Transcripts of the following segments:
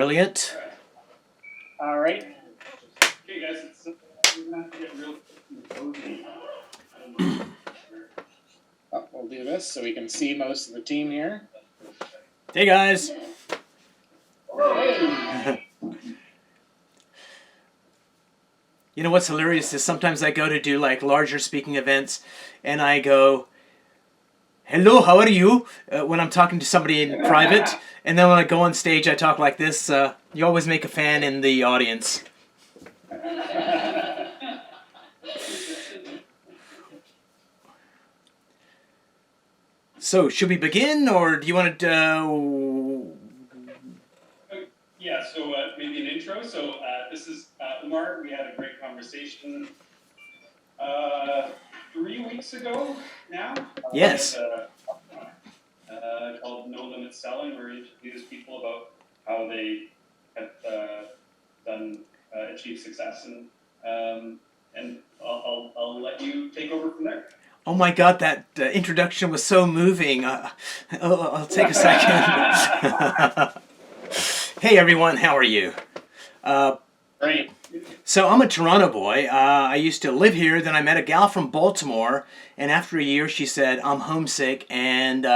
Brilliant. All right. Okay, guys, we're gonna have to get real cozy. We'll do this so we can see most of the team here. Hey guys. Hey. You know what's hilarious is sometimes I go to do like larger speaking events and I go, hello, how are you? When I'm talking to somebody in private. And then when I go on stage, I talk like this. You always make a fan in the audience. So, should we begin, or do you want to... Yeah, so maybe an intro. So this is Umar. We had a great conversation 3 weeks ago now. Yes. Called No Limit Selling, where we introduce people about how they have achieved success, and I'll let you take over from there. Oh my God, that introduction was so moving. I'll take a second. Hey everyone, how are you? Great. So I'm a Toronto boy. I used to live here, then I met a gal from Baltimore, and after a year she said, I'm homesick and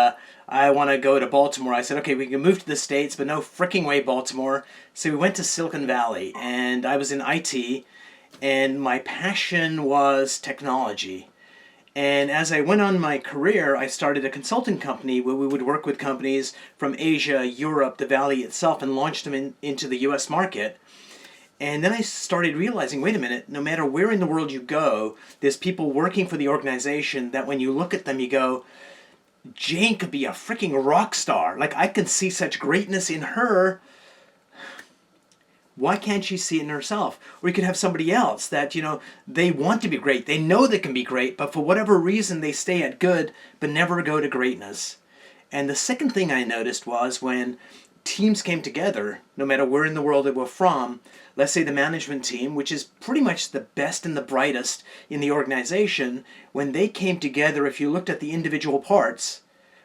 I want to go to Baltimore. I said, okay, we can move to the States, but no freaking way Baltimore. So we went to Silicon Valley, and I was in IT, and my passion was technology. And as I went on my career, I started a consulting company where we would work with companies from Asia, Europe, the Valley itself, and launch them into the US market. And then I started realizing, wait a minute, no matter where in the world you go, there's people working for the organization that when you look at them, you go, Jane could be a freaking rock star. Like, I can see such greatness in her. Why can't she see it in herself? Or you could have somebody else that, they want to be great. They know they can be great, but for whatever reason, they stay at good, but never go to greatness. And the second thing I noticed was when teams came together, no matter where in the world they were from, let's say the management team, which is pretty much the best and the brightest in the organization, when they came together, if you looked at the individual parts,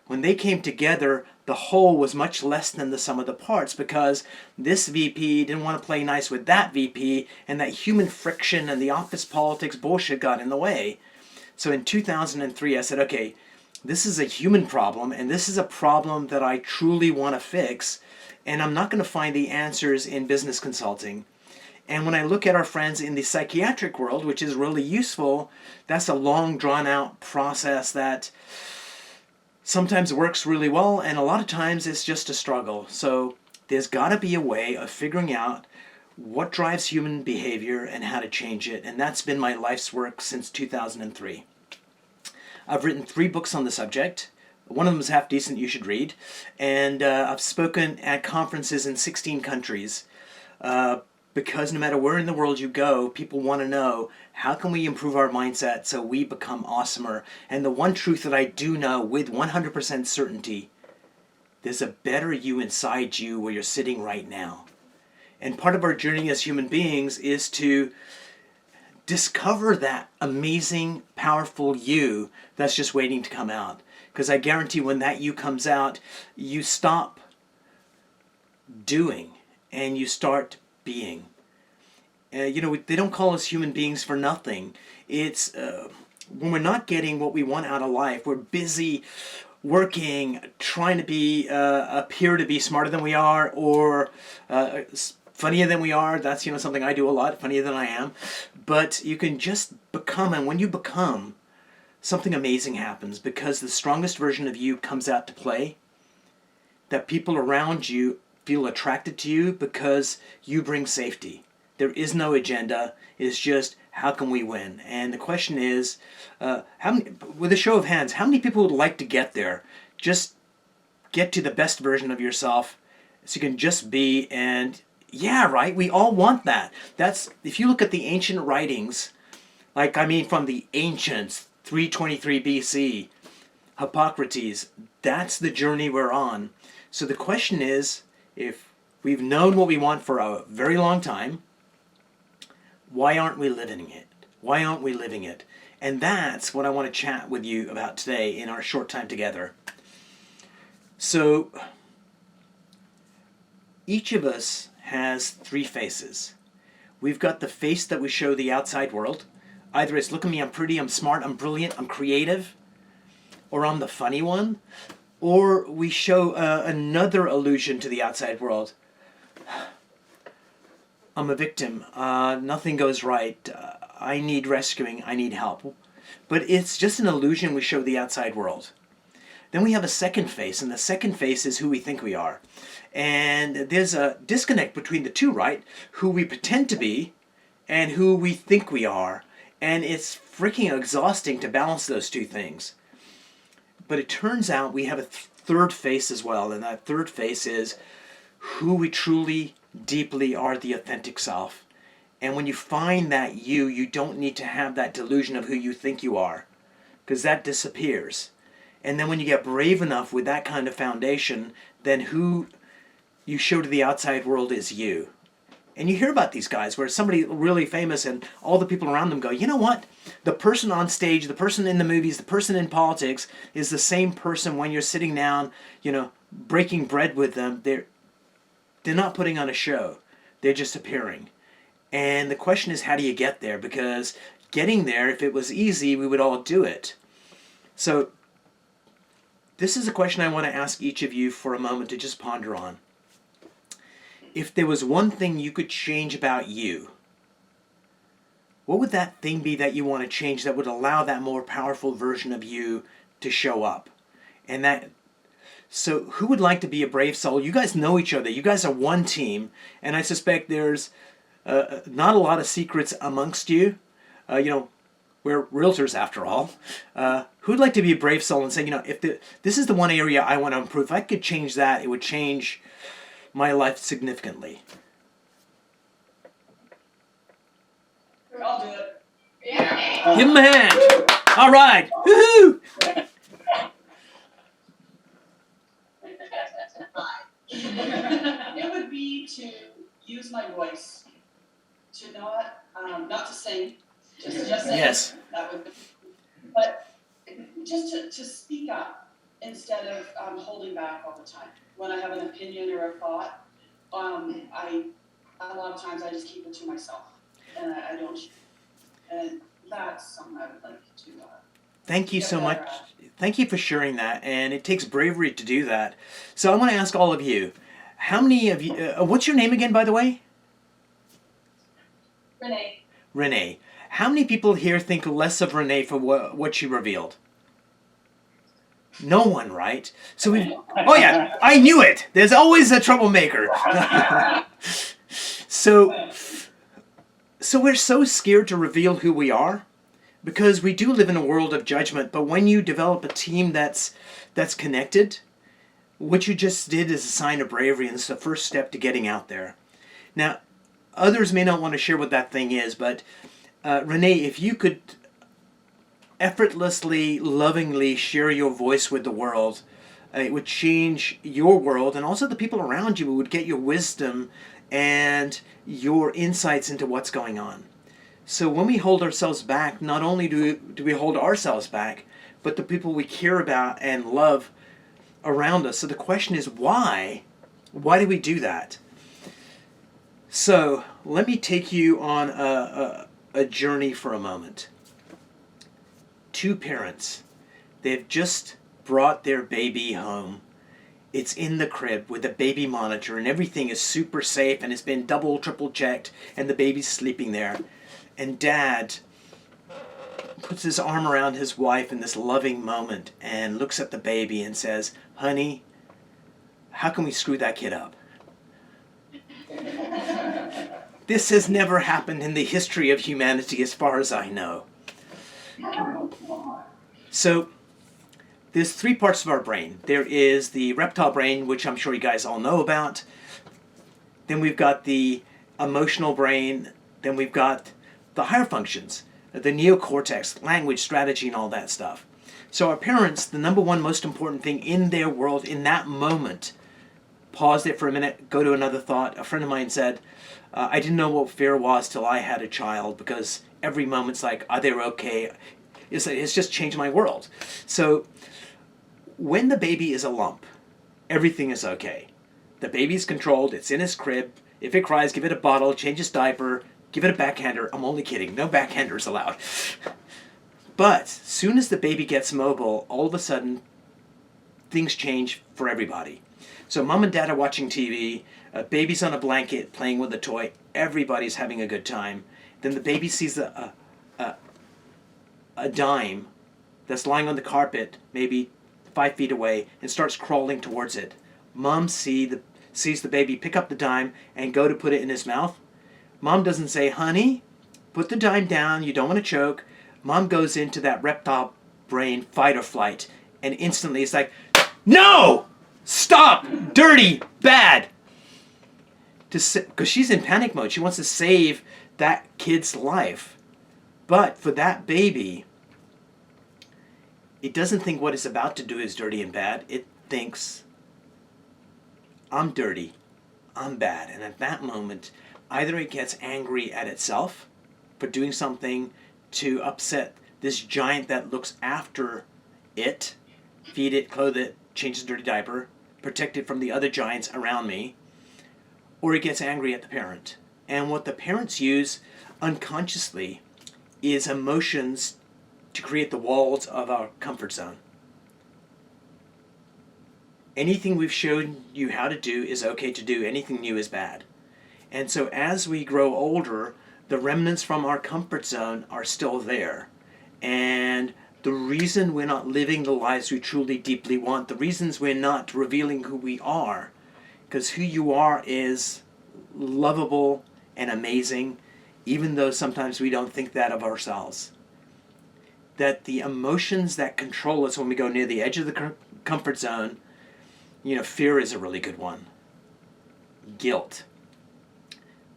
when they came together, the whole was much less than the sum of the parts because this VP didn't want to play nice with that VP, and that human friction and the office politics bullshit got in the way. So in 2003, I said, okay, this is a human problem, and this is a problem that I truly want to fix, and I'm not going to find the answers in business consulting. And when I look at our friends in the psychiatric world, which is really useful, that's a long, drawn-out process that sometimes works really well, and a lot of times it's just a struggle. So there's got to be a way of figuring out what drives human behavior and how to change it, and that's been my life's work since 2003. I've written 3 books on the subject. One of them is half decent, you should read. And I've spoken at conferences in 16 countries. Because no matter where in the world you go, people want to know, how can we improve our mindset so we become awesomer? And the one truth that I do know with 100% certainty, there's a better you inside you where you're sitting right now. And part of our journey as human beings is to discover that amazing, powerful you that's just waiting to come out. Because I guarantee when that you comes out, you stop doing and you start being. They don't call us human beings for nothing. It's when we're not getting what we want out of life, we're busy working, trying to appear to be smarter than we are, or funnier than we are. That's something I do a lot, funnier than I am. But you can just become, and when you become, something amazing happens because the strongest version of you comes out to play. That people around you feel attracted to you because you bring safety. There is no agenda. It's just, how can we win? And the question is, with a show of hands, how many people would like to get there? Just get to the best version of yourself so you can just be, and yeah, right, we all want that. That's, if you look at the ancient writings, from the ancients, 323 BC, Hippocrates, that's the journey we're on. So the question is, if we've known what we want for a very long time, why aren't we living it? Why aren't we living it? And that's what I want to chat with you about today in our short time together. So each of us has three faces. We've got the face that we show the outside world. Either it's, look at me, I'm pretty, I'm smart, I'm brilliant, I'm creative, or I'm the funny one. Or we show another illusion to the outside world. I'm a victim. Nothing goes right. I need rescuing. I need help. But it's just an illusion we show the outside world. Then we have a second face, and the second face is who we think we are. And there's a disconnect between the two, right? Who we pretend to be and who we think we are. And it's freaking exhausting to balance those two things. But it turns out we have a third face as well, and that third face is who we truly, deeply are, the authentic self. And when you find that you don't need to have that delusion of who you think you are, because that disappears. And then when you get brave enough with that kind of foundation, then who you show to the outside world is you. And you hear about these guys where somebody really famous and all the people around them go, you know what? The person on stage, the person in the movies, the person in politics is the same person when you're sitting down, breaking bread with them. They're not putting on a show. They're just appearing. And the question is, how do you get there? Because getting there, if it was easy, we would all do it. So this is a question I want to ask each of you for a moment to just ponder on. If there was one thing you could change about you, what would that thing be that you want to change that would allow that more powerful version of you to show up? So who would like to be a brave soul? You guys know each other. You guys are one team. And I suspect there's not a lot of secrets amongst you. We're realtors after all. Who would like to be a brave soul and say, if this is the one area I want to improve, if I could change that, it would change my life significantly. I'll do it. Yeah. Give him a hand. All right. Woohoo! It would be to use my voice, to not to sing, just sing. Yes. That would be, but just to speak up instead of holding back all the time. When I have an opinion or a thought, a lot of times I just keep it to myself, and I don't. And that's something I would like to. Thank you so much. Thank you for sharing that, and it takes bravery to do that. So I want to ask all of you, how many of you, what's your name again, by the way? Renee. Renee. How many people here think less of Renee for what she revealed? No one, right? So oh yeah, I knew it. There's always a troublemaker. So we're so scared to reveal who we are because we do live in a world of judgment. But when you develop a team that's connected, what you just did is a sign of bravery, and it's the first step to getting out there. Now, others may not want to share what that thing is, but Renee, if you could effortlessly, lovingly share your voice with the world, it would change your world, and also the people around you would get your wisdom and your insights into what's going on. So when we hold ourselves back, not only do we hold ourselves back, but the people we care about and love around us. So the question is, why? Why do we do that? So let me take you on a journey for a moment. Two parents, they've just brought their baby home. It's in the crib with a baby monitor, and everything is super safe, and it's been double, triple checked, and the baby's sleeping there. And Dad puts his arm around his wife in this loving moment and looks at the baby and says, honey, how can we screw that kid up? This has never happened in the history of humanity as far as I know. So there's three parts of our brain. There is the reptile brain, which I'm sure you guys all know about. Then we've got the emotional brain. Then we've got the higher functions, the neocortex, language, strategy, and all that stuff. So our parents, the number one most important thing in their world in that moment, paused it for a minute, go to another thought. A friend of mine said, I didn't know what fear was till I had a child, because every moment's like, are they okay? It's just changed my world. So when the baby is a lump, everything is okay. The baby's controlled, it's in his crib, If it cries, give it a bottle, change its diaper, give it a backhander. I'm only kidding. No backhanders allowed. But soon as the baby gets mobile, all of a sudden, things change for everybody. So mom and dad are watching TV, baby's on a blanket playing with a toy, everybody's having a good time. Then the baby sees a dime that's lying on the carpet, maybe 5 feet away, and starts crawling towards it. Mom sees the baby pick up the dime and go to put it in his mouth. Mom doesn't say, honey, put the dime down, you don't want to choke. Mom goes into that reptile brain fight or flight, and instantly it's like, no! Stop! Dirty! Bad! Because she's in panic mode. She wants to save that kid's life. But for that baby, it doesn't think what it's about to do is dirty and bad. It thinks, I'm dirty, I'm bad. And at that moment, either it gets angry at itself for doing something to upset this giant that looks after it, feed it, clothe it, change its dirty diaper, protect it from the other giants around me, or it gets angry at the parent. And what the parents use unconsciously is emotions to create the walls of our comfort zone. Anything we've shown you how to do is okay to do. Anything new is bad. And so as we grow older, the remnants from our comfort zone are still there. And the reason we're not living the lives we truly deeply want, the reasons we're not revealing who we are, because who you are is lovable and amazing, even though sometimes we don't think that of ourselves. That the emotions that control us when we go near the edge of the comfort zone, fear is a really good one. Guilt.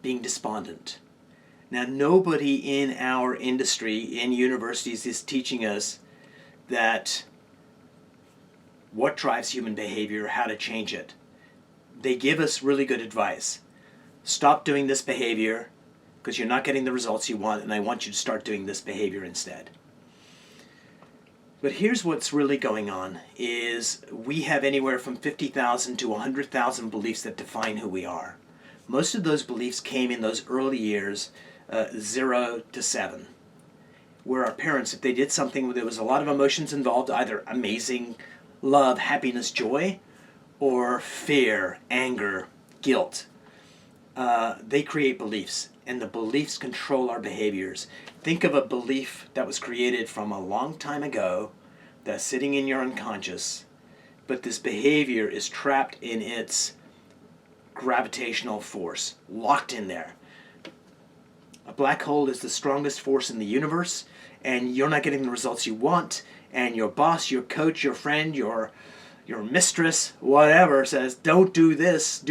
Being despondent. Now, nobody in our industry, in universities, is teaching us that what drives human behavior, how to change it. They give us really good advice. Stop doing this behavior because you're not getting the results you want, and I want you to start doing this behavior instead. But here's what's really going on, is we have anywhere from 50,000 to 100,000 beliefs that define who we are. Most of those beliefs came in those early years, 0 to 7, where our parents, if they did something where there was a lot of emotions involved, either amazing, love, happiness, joy, or fear, anger, guilt, they create beliefs, and the beliefs control our behaviors. Think of a belief that was created from a long time ago that's sitting in your unconscious, but this behavior is trapped in its gravitational force, locked in there. A black hole is the strongest force in the universe, and you're not getting the results you want, and your boss, your coach, your friend, your mistress, whatever, says, don't do this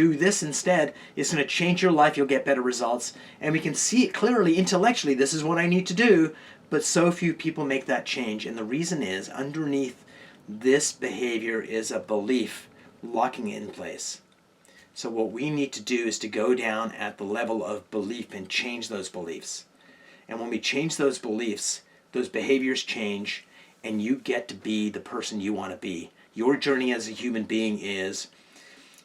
instead. It's going to change your life, you'll get better results. And we can see it clearly, intellectually, this is what I need to do, but so few people make that change. And the reason is, underneath this behavior is a belief locking it in place. So what we need to do is to go down at the level of belief and change those beliefs. And when we change those beliefs, those behaviors change, and you get to be the person you want to be. Your journey as a human being is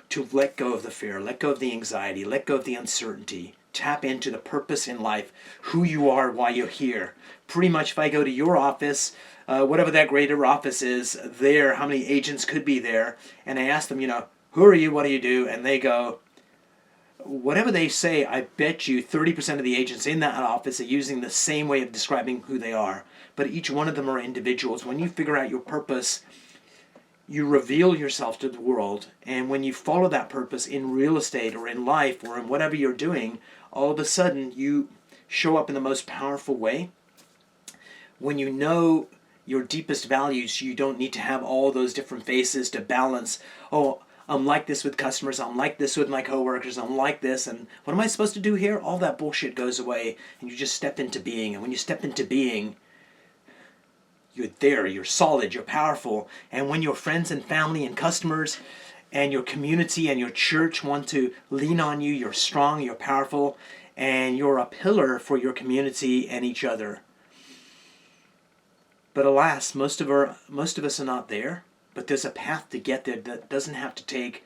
to let go of the fear, let go of the anxiety, let go of the uncertainty, tap into the purpose in life, who you are, why you're here. Pretty much if I go to your office, whatever that greater office is there, how many agents could be there, and I ask them, who are you, what do you do? And they go, whatever they say, I bet you 30% of the agents in that office are using the same way of describing who they are. But each one of them are individuals. When you figure out your purpose, you reveal yourself to the world, and when you follow that purpose in real estate or in life or in whatever you're doing, all of a sudden you show up in the most powerful way. When you know your deepest values, you don't need to have all those different faces to balance, oh, I'm like this with customers, I'm like this with my coworkers, I'm like this, and what am I supposed to do here? All that bullshit goes away, and you just step into being, and when you step into being, you're there, you're solid, you're powerful. And when your friends and family and customers and your community and your church want to lean on you, you're strong, you're powerful, and you're a pillar for your community and each other. But alas, most of us are not there. But there's a path to get there that doesn't have to take,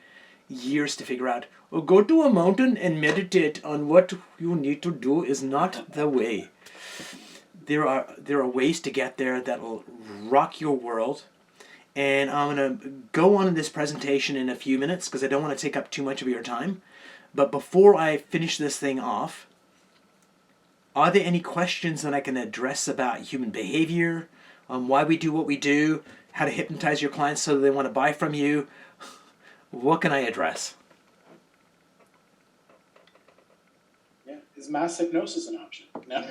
years to figure out, oh, go to a mountain and meditate on what you need to do is not the way. There are ways to get there that will rock your world. And I'm going to go on in this presentation in a few minutes because I don't want to take up too much of your time. But before I finish this thing off, are there any questions that I can address about human behavior, why we do what we do, how to hypnotize your clients so they want to buy from you? What can I address? Yeah. Is mass hypnosis an option? No.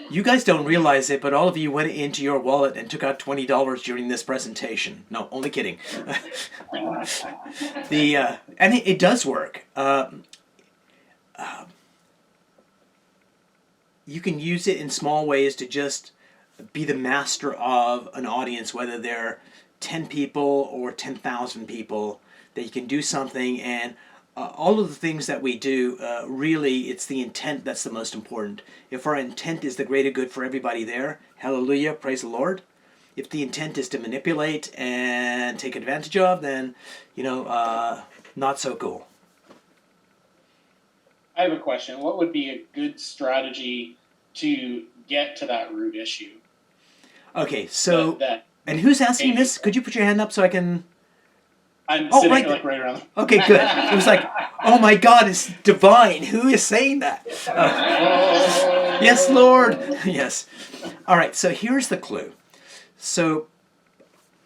You guys don't realize it, but all of you went into your wallet and took out $20 during this presentation. No, only kidding. And it does work. You can use it in small ways to just be the master of an audience, whether they're 10 people or 10,000 people, that you can do something. And all of the things that we do, really, it's the intent that's the most important. If our intent is the greater good for everybody there, hallelujah, praise the Lord. If the intent is to manipulate and take advantage of, then, not so cool. I have a question. What would be a good strategy to get to that root issue? Okay, so, That and who's asking this? Could you put your hand up so I can... I'm Oh, sitting right like right around. Okay, good. It was like, oh my God, it's divine. Who is saying that? Yes, Lord. Yes. All right, so here's the clue. So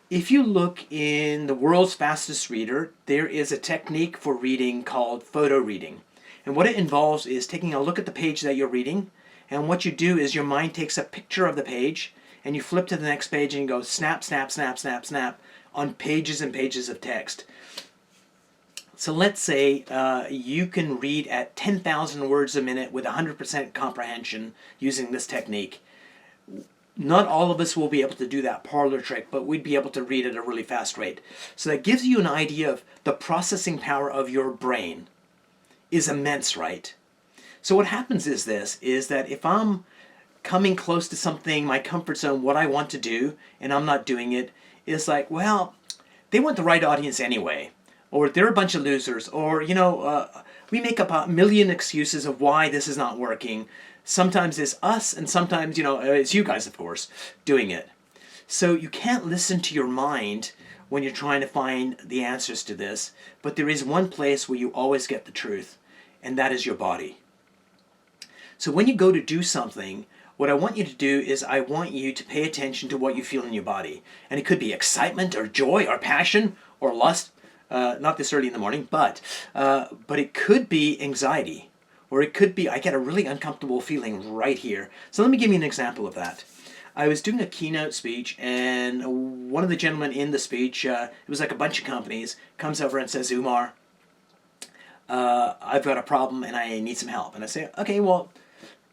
if you look in the world's fastest reader, there is a technique for reading called photo reading. And what it involves is taking a look at the page that you're reading, and what you do is your mind takes a picture of the page, and you flip to the next page and you go snap, snap, snap, snap, snap on pages and pages of text. So let's say you can read at 10,000 words a minute with 100% comprehension using this technique. Not all of us will be able to do that parlor trick, but we'd be able to read at a really fast rate. So that gives you an idea of the processing power of your brain is immense, right? So what happens is that if I'm coming close to something, my comfort zone, what I want to do, and I'm not doing it, is like, well, they want the right audience anyway, or they're a bunch of losers, or, we make up a million excuses of why this is not working. Sometimes it's us, and sometimes, it's you guys, of course, doing it. So you can't listen to your mind when you're trying to find the answers to this, but there is one place where you always get the truth, and that is your body. So when you go to do something, what I want you to do is I want you to pay attention to what you feel in your body. And it could be excitement or joy or passion or lust, not this early in the morning, but it could be anxiety. Or it could be, I get a really uncomfortable feeling right here. So let me give you an example of that. I was doing a keynote speech, and one of the gentlemen in the speech, it was like a bunch of companies, comes over and says, Umar, I've got a problem and I need some help. And I say, okay, well,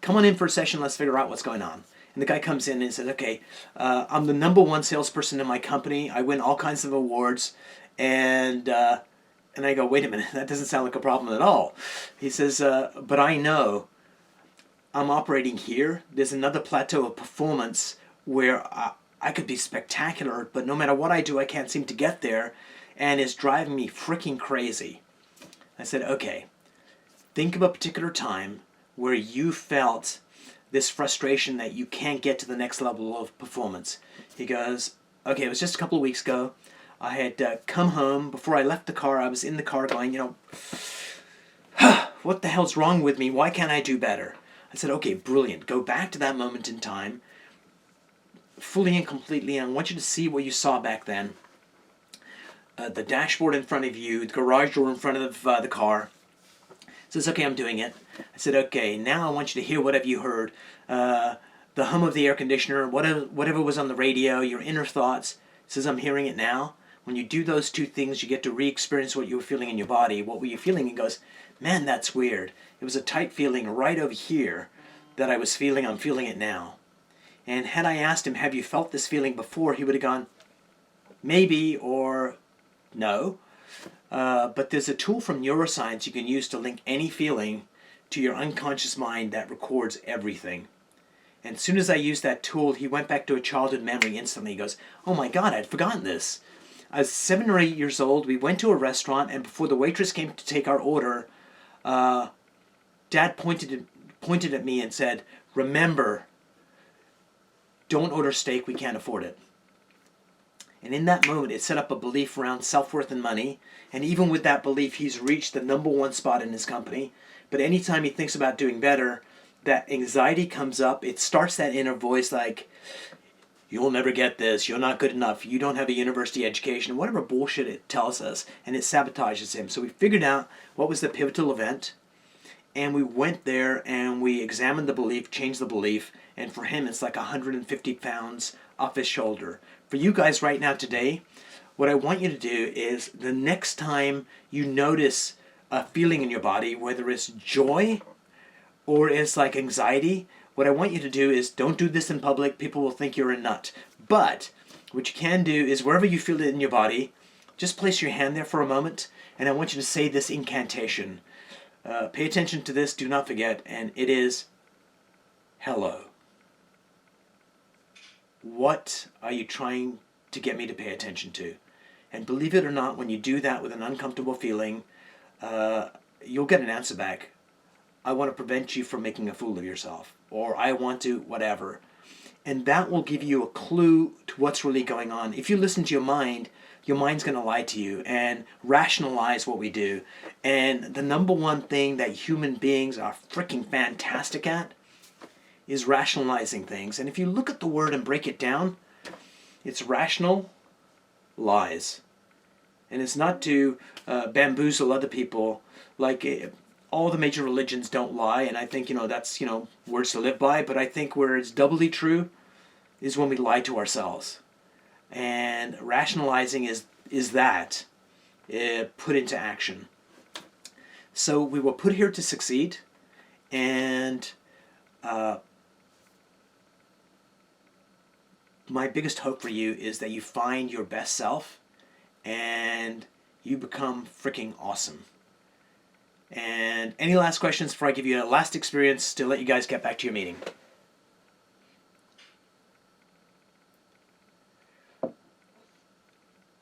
come on in for a session, let's figure out what's going on. And the guy comes in and says, okay, I'm the #1 salesperson in my company. I win all kinds of awards. And I go, wait a minute, that doesn't sound like a problem at all. He says, but I know I'm operating here. There's another plateau of performance where I could be spectacular, but no matter what I do, I can't seem to get there, and it's driving me freaking crazy. I said, okay, think of a particular time where you felt this frustration that you can't get to the next level of performance. He goes, okay, it was just a couple of weeks ago. I had come home. Before I left the car, I was in the car going, what the hell's wrong with me? Why can't I do better? I said, okay, brilliant. Go back to that moment in time, fully and completely, and I want you to see what you saw back then. The dashboard in front of you, the garage door in front of the car. Says, okay, I'm doing it. I said, okay, now I want you to hear what have you heard. The hum of the air conditioner, whatever was on the radio, your inner thoughts. Says, I'm hearing it now. When you do those two things, you get to re-experience what you were feeling in your body. What were you feeling? He goes, man, that's weird. It was a tight feeling right over here that I was feeling. I'm feeling it now. And had I asked him, have you felt this feeling before? He would have gone, maybe, or no. But there's a tool from neuroscience you can use to link any feeling to your unconscious mind that records everything. And as soon as I used that tool, he went back to a childhood memory instantly. He goes, oh my God, I'd forgotten this. I was 7 or 8 years old. We went to a restaurant, and before the waitress came to take our order, Dad pointed at me and said, "Remember, don't order steak. We can't afford it." And in that moment, it set up a belief around self-worth and money. And even with that belief, he's reached the #1 spot in his company. But anytime he thinks about doing better, that anxiety comes up. It starts that inner voice like, "You'll never get this. You're not good enough. You don't have a university education," whatever bullshit it tells us. And it sabotages him. So we figured out what was the pivotal event. And we went there and we examined the belief, changed the belief. And for him, it's like 150 pounds off his shoulder. For you guys right now today, what I want you to do is the next time you notice a feeling in your body, whether it's joy or it's like anxiety, what I want you to do is don't do this in public. People will think you're a nut. But what you can do is wherever you feel it in your body, just place your hand there for a moment, and I want you to say this incantation. Pay attention to this, do not forget, and it is hello. What are you trying to get me to pay attention to? And believe it or not, when you do that with an uncomfortable feeling, you'll get an answer back. I want to prevent you from making a fool of yourself, or I want to whatever. And that will give you a clue to what's really going on. If you listen to your mind's going to lie to you and rationalize what we do. And the #1 thing that human beings are freaking fantastic at is rationalizing things. And if you look at the word and break it down, it's rational lies. And it's not to bamboozle other people. Like all the major religions don't lie, and I think that's words to live by. But I think where it's doubly true is when we lie to ourselves. And rationalizing is that put into action. So we were put here to succeed, and my biggest hope for you is that you find your best self and you become freaking awesome. And any last questions before I give you a last experience to let you guys get back to your meeting?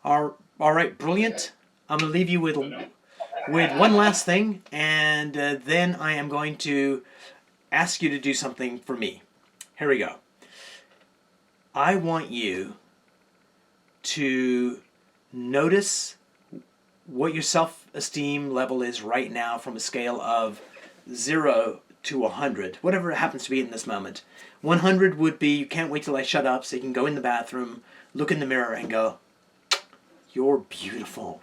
All right, brilliant. I'm going to leave you with one last thing, and then I am going to ask you to do something for me. Here we go. I want you to notice what your self-esteem level is right now from a scale of 0 to 100, whatever it happens to be in this moment. 100 would be you can't wait till I shut up so you can go in the bathroom, look in the mirror and go, "You're beautiful."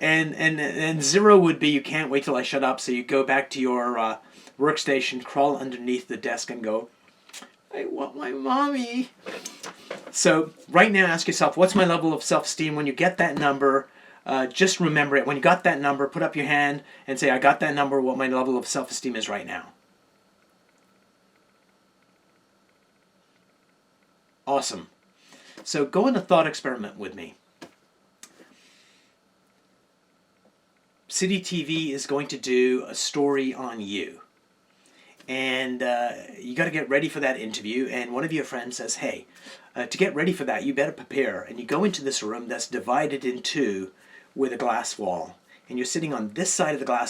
and 0 would be you can't wait till I shut up so you go back to your workstation, crawl underneath the desk and go, "I want my mommy." So right now ask yourself, what's my level of self-esteem? When you get that number, just remember it. When you got that number, put up your hand and say, "I got that number," what my level of self-esteem is right now. Awesome. So go in a thought experiment with me. City TV is going to do a story on you. And you got to get ready for that interview. And one of your friends says, "Hey, to get ready for that, you better prepare." And you go into this room that's divided in two with a glass wall. And you're sitting on this side of the glass